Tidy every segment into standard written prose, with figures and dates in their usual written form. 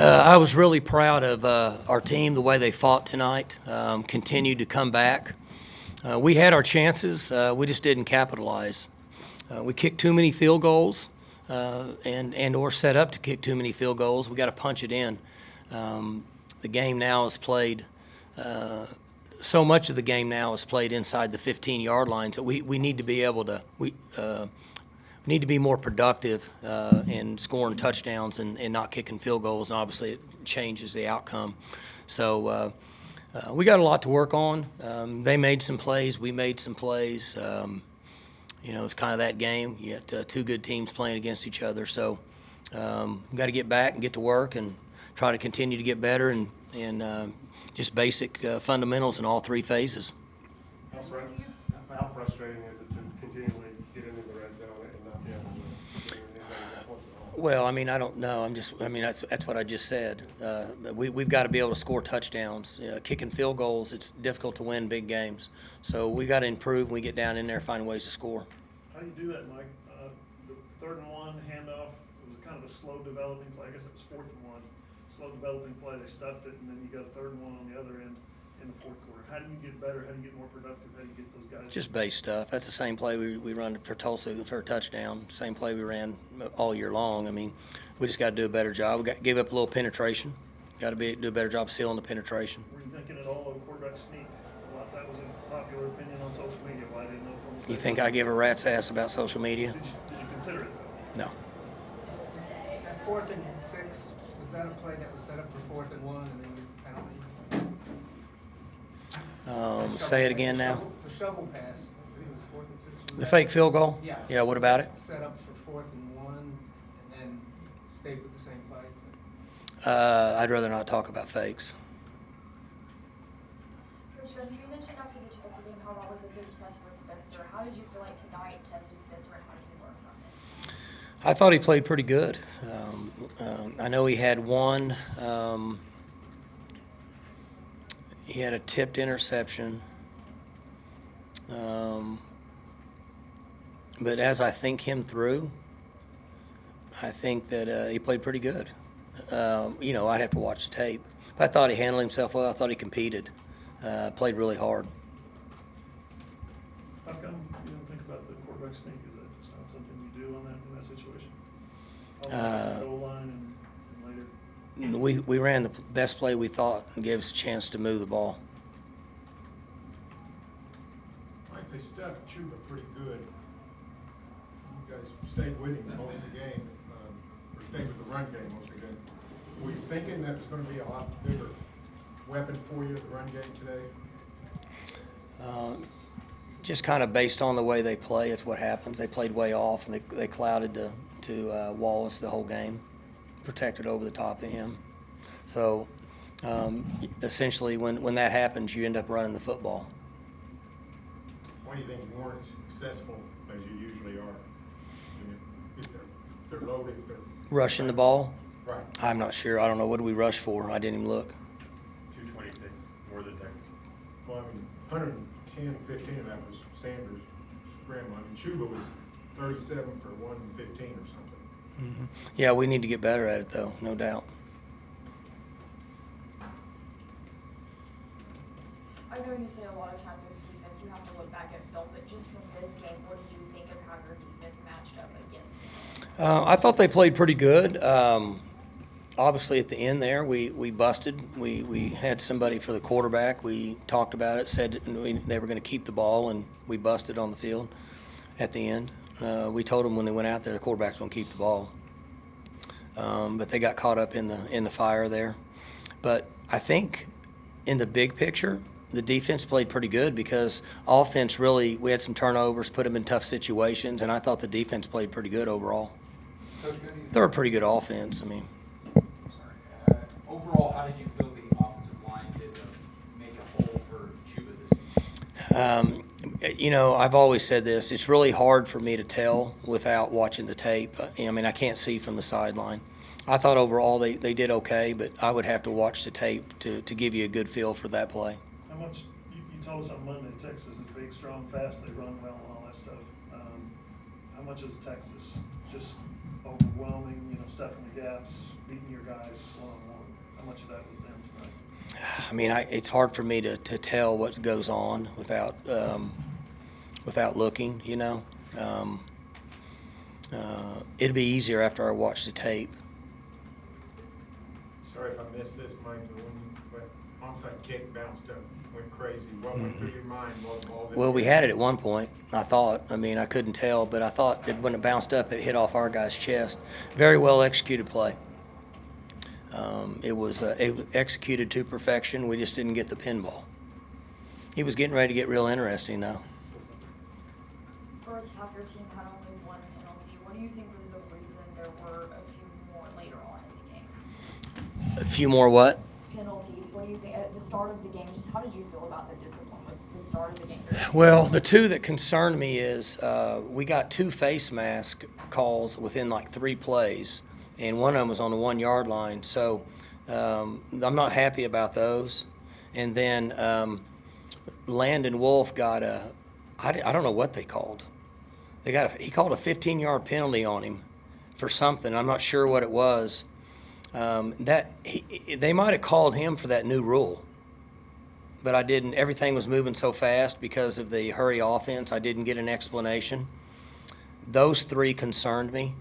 I was really proud of our team, the way they fought tonight, continued to come back. We had our chances. We just didn't capitalize. We kicked too many field goals and or set up to kick too many field goals. We got to punch it in. The game now is played so much of the game now is played inside the 15-yard line, so we need to be able to need to be more productive in scoring touchdowns and not kicking field goals, and obviously it changes the outcome. So we got a lot to work on. They made some plays, we made some plays. It's kind of that game. You got two good teams playing against each other, so we got to get back and get to work and try to continue to get better and just basic fundamentals in all three phases. How frustrating is it to continually get into the red zone and not be able to get anything offense at all? Well, I don't know. That's what I just said. We've got to be able to score touchdowns. Kicking field goals, it's difficult to win big games. So we got to improve when we get down in there, find ways to score. How do you do that, Mike? The 3rd and 1 handoff, it was kind of a slow developing play. I guess it was 4th and 1. Slow developing play, they stuffed it, and then you got a 3rd and 1 on the other end in the 4th quarter. How do you get better? How do you get more productive? How do you get those guys? Just base stuff. That's the same play we run for Tulsa for a touchdown. Same play we ran all year long. We just got to do a better job. We got to give up a little penetration. Got to do a better job sealing the penetration. Were you thinking at all of a quarterback sneak? That was a popular opinion on social media. Why didn't know? You think I give a rat's ass about social media? Did you consider it though? No. At 4th and 6, was that a play that was set up for 4th and 1 and then penalty? Say it again now. The shovel pass, I think it was 4th and 6. The fake field goal? Yeah. Yeah, what about it? Set up for 4th and 1 and then stayed with the same play. I'd rather not talk about fakes. Coach Gundy, you mentioned after the Chelsea game how that was a good test for Spencer. How did you feel like tonight tested Spencer and how did he work on it? I thought he played pretty good. I know he had one. He had a tipped interception. But as I think him through, I think that he played pretty good. I'd have to watch the tape. But I thought he handled himself well. I thought he competed. Played really hard. How come you don't think about the quarterback sneak? Is that just not something you do in that situation? Goal line and later? We ran the best play we thought and gave us a chance to move the ball. Mike, they stuffed Chuba pretty good. You guys stayed with him most of the game, or stayed with the run game most of the game. Were you thinking that was going to be a lot bigger weapon for you, the run game today? Just kind of based on the way they play, it's what happens. They played way off, and they clouded to Wallace the whole game, protected over the top of him. So essentially, when that happens, you end up running the football. Why do you think you weren't successful as you usually are? If they're loaded, if they're Rushing the ball? right. I'm not sure. I don't know. What did we rush for? I didn't even look. 226, more than Texas. Well, 110, 15 of that was Sanders' scrambling. Chuba was 37 for 115 or something. Mm-hmm. Yeah, we need to get better at it, though, no doubt. I know you say a lot of times with defense you have to look back at film, but just from this game, what did you think of how your defense matched up against him? I thought they played pretty good. Obviously, at the end there, we busted. We had somebody for the quarterback. We talked about it, said they were going to keep the ball, and we busted on the field at the end. We told them when they went out there the quarterback's going to keep the ball. But they got caught up in the fire there. But I think in the big picture, the defense played pretty good because offense really, we had some turnovers, put them in tough situations, and I thought the defense played pretty good overall. Coach Gundy, They're a pretty good offense. Overall, how did you feel the offensive line did to make a hole for Chuba this season? I've always said this. It's really hard for me to tell without watching the tape. I can't see from the sideline. I thought overall they did okay, but I would have to watch the tape to give you a good feel for that play. How much, you told us on Monday, Texas is big, strong, fast, they run well and all that stuff. How much is Texas just overwhelming, stuffing the gaps, beating your guys one-on-one? much of that was them tonight? I mean, it's hard for me to tell what goes on without looking, you know. It'd be easier after I watch the tape. Sorry if I missed this, Mike, but onside kick bounced up, went crazy. What went through your mind while the ball's in Well, the we air? had it at one point, I thought. I mean, I couldn't tell, but I thought that when it bounced up, it hit off our guy's chest. Very well executed play. It was executed to perfection. We just didn't get the pinball. He was getting ready to get real interesting now. First half, your team had only one penalty. What do you think was the reason there were a few more later on in the game? A few more what? Penalties. What do you think at the start of the game? Just how did you feel about the discipline with the start of the game? Well, the two that concerned me is we got 2 face mask calls within like 3 plays, and one of them was on the 1 yard line. So I'm not happy about those. And then Landon Wolf got I don't know what they called. He called a 15-yard penalty on him for something. I'm not sure what it was. They might have called him for that new rule, but I didn't. Everything was moving so fast because of the hurry offense. I didn't get an explanation. Those 3 concerned me,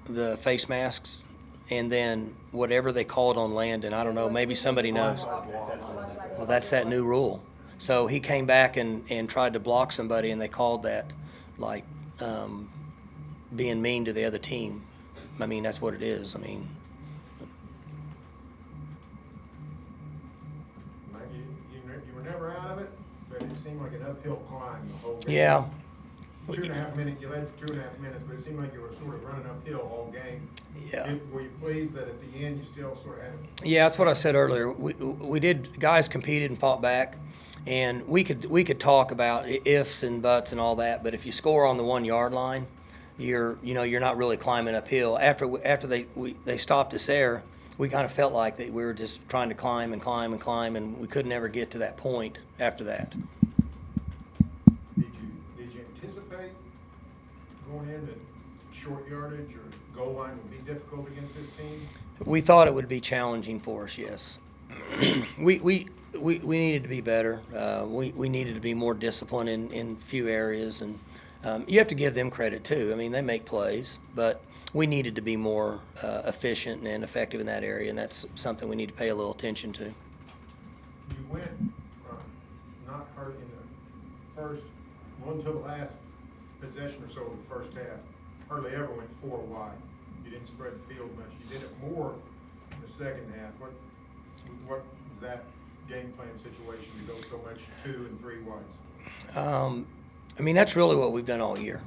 the face masks, and then whatever they called on Landon. I don't know. Maybe somebody knows. Well, that's that new rule. So he came back and tried to block somebody, and they called that like being mean to the other team. I mean, that's what it is. I mean, Mike, you were never out of it, but it seemed like an uphill climb the whole game. yeah. 2.5 minutes, you led for 2.5 minutes, but it seemed like you were sort of running uphill all game. Yeah. Were you pleased that at the end you still sort of had it? Yeah, that's what I said earlier. We did. Guys competed and fought back, and we could talk about ifs and buts and all that. But if you score on the 1 yard line, you're not really climbing uphill. After they stopped us there, we kind of felt like that we were just trying to climb and climb and climb, and we couldn't ever get to that point after that. Did you anticipate going in that short yardage or goal line would be difficult against this team? We thought it would be challenging for us. Yes, we needed to be better. We needed to be more disciplined in few areas, and you have to give them credit too. I mean, they make plays, but we needed to be more efficient and effective in that area, and that's something we need to pay a little attention to. You went not hard in the first one to the last possession or so of the first half. Hardly ever went 4 wide. You didn't spread the field much. You did it more in the second half. What was that game plan situation to go so much 2 and 3 wides? I mean, that's really what we've done all year.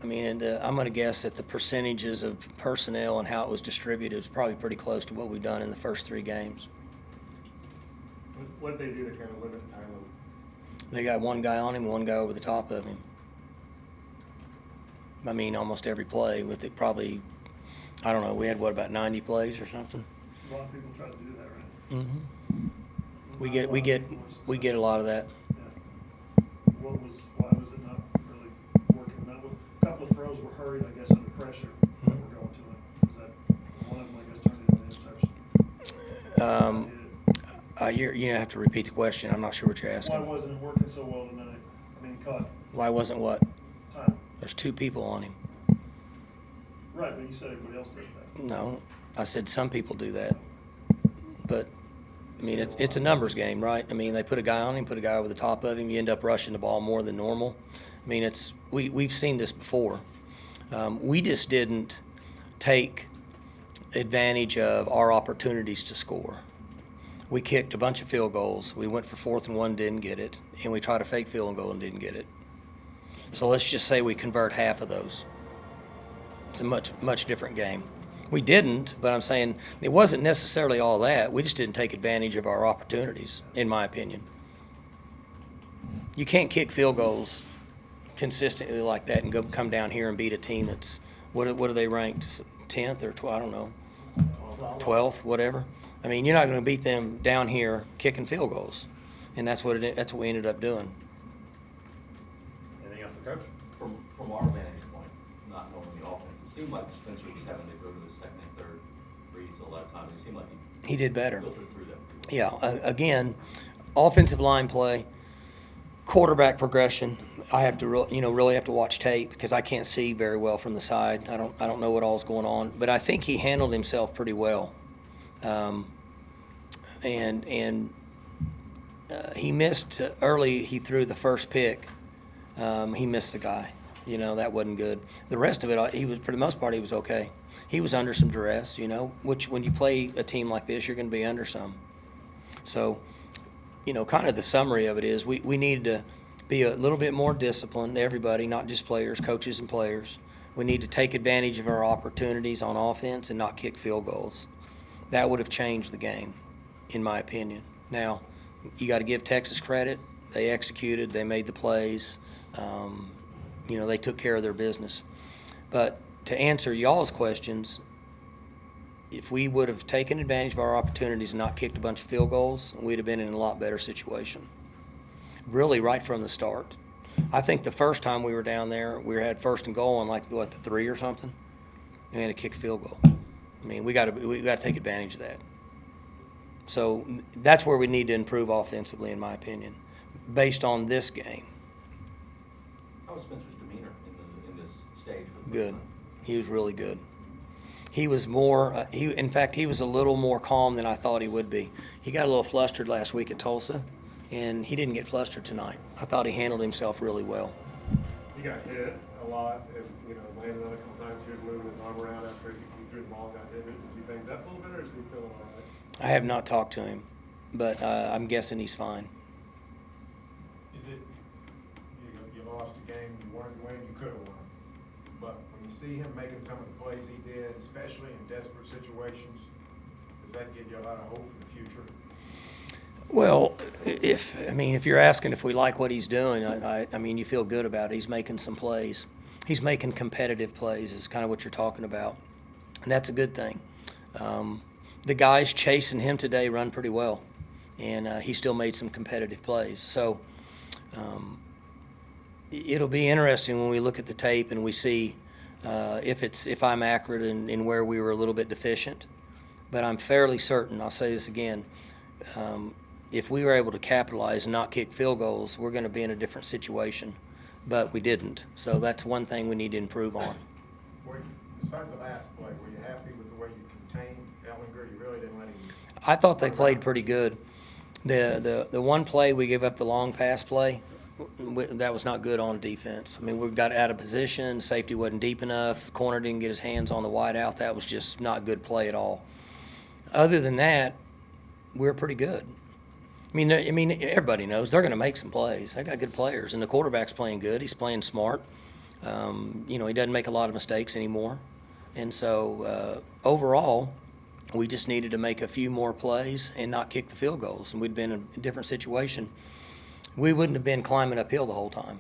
I mean, and I'm going to guess that the percentages of personnel and how it was distributed is probably pretty close to what we've done in the first 3 games. What did they do to kind of limit time? They got 1 guy on him, 1 guy over the top of him. I mean, almost every play with it probably, I don't know, we had, what, about 90 plays or something? A lot of people try to do that, right? Mm-hmm. We get a lot of that. Yeah. Why was it not really working? A couple of throws were hurried, I guess, under pressure that were going to him. Was that one of them, I guess, turned into an interception? You have to repeat the question. I'm not sure what you're Why asking. wasn't it working so well tonight? I mean, he caught Why wasn't what? time. There's 2 people on him. Right, but you said everybody else does that. No, I said some people do that. But, I mean, it's a numbers game, right? I mean, they put a guy on him, put a guy over the top of him. You end up rushing the ball more than normal. I mean, we've seen this before. We just didn't take advantage of our opportunities to score. We kicked a bunch of field goals. We went for 4th and 1, didn't get it, and we tried a fake field goal and didn't get it. So let's just say we convert half of those. It's a much different game. We didn't, but I'm saying it wasn't necessarily all that. We just didn't take advantage of our opportunities, in my opinion. You can't kick field goals consistently like that and come down here and beat a team that's, what are they ranked, 10th or 12th? I don't know, 12th, whatever. I mean, you're not going to beat them down here kicking field goals, and that's what we ended up doing. Anything else for Coach? From our vantage point, not knowing the offense, it seemed like Spencer was having to go to the second and third reads penalties a lot of times. It seemed like He did better. filtered through that pretty well. Yeah, again, offensive line play, quarterback progression. I have to really have to watch tape because I can't see very well from the side. I don't know what all's going on, but I think he handled himself pretty well. He missed early. He threw the first pick. He missed the guy. That wasn't good. The rest of it, he was, for the most part, he was okay. He was under some duress, which when you play a team like this, you're going to be under some. So, kind of the summary of it is we needed to be a little bit more disciplined, everybody, not just players, coaches and players. We need to take advantage of our opportunities on offense and not kick field goals. That would have changed the game, in my opinion. Now, you got to give Texas credit. They executed. They made the plays. They took care of their business. But to answer y'all's questions, if we would have taken advantage of our opportunities and not kicked a bunch of field goals, we'd have been in a lot better situation. Really, right from the start. I think the first time we were down there, we had first and goal on the 3 or something, and we had to kick a field goal. I mean, we got to take advantage of that. So that's where we need to improve offensively, in my opinion, based on this game. How was Spencer's demeanor in this stage? Good. He was really good. He was more. In fact, he was a little more calm than I thought he would be. He got a little flustered last week at Tulsa, and he didn't get flustered tonight. I thought he handled himself really well. He got hit a lot and, landed on a couple times. He was moving his arm around after he threw the ball and got hit. Is he banged up a little bit, or is he feeling all right? I have not talked to him, but I'm guessing he's fine. Is it, you lost the game, you wanted to win, you could have won. But when you see him making some of the plays he did, especially in desperate situations, does that give you a lot of hope for the future? Well, if you're asking if we like what he's doing, you feel good about it. He's making some plays. He's making competitive plays is kind of what you're talking about. And that's a good thing. The guys chasing him today run pretty well, and he still made some competitive plays. So it'll be interesting when we look at the tape and we see if I'm accurate in where we were a little bit deficient. But I'm fairly certain, I'll say this again, if we were able to capitalize and not kick field goals, we're going to be in a different situation. But we didn't. So that's one thing we need to improve on. Besides the last play, were you happy with the way you contained Ellinger? You really didn't let him. I thought they played pretty good. The one play we gave up the long pass play, that was not good on defense. We got out of position. Safety wasn't deep enough. Corner didn't get his hands on the wide out. That was just not good play at all. Other than that, we're pretty good. Everybody knows they're going to make some plays. They got good players, and the quarterback's playing good. He's playing smart. He doesn't make a lot of mistakes anymore. And so overall, we just needed to make a few more plays and not kick the field goals, and we'd been in a different situation. We wouldn't have been climbing uphill the whole time.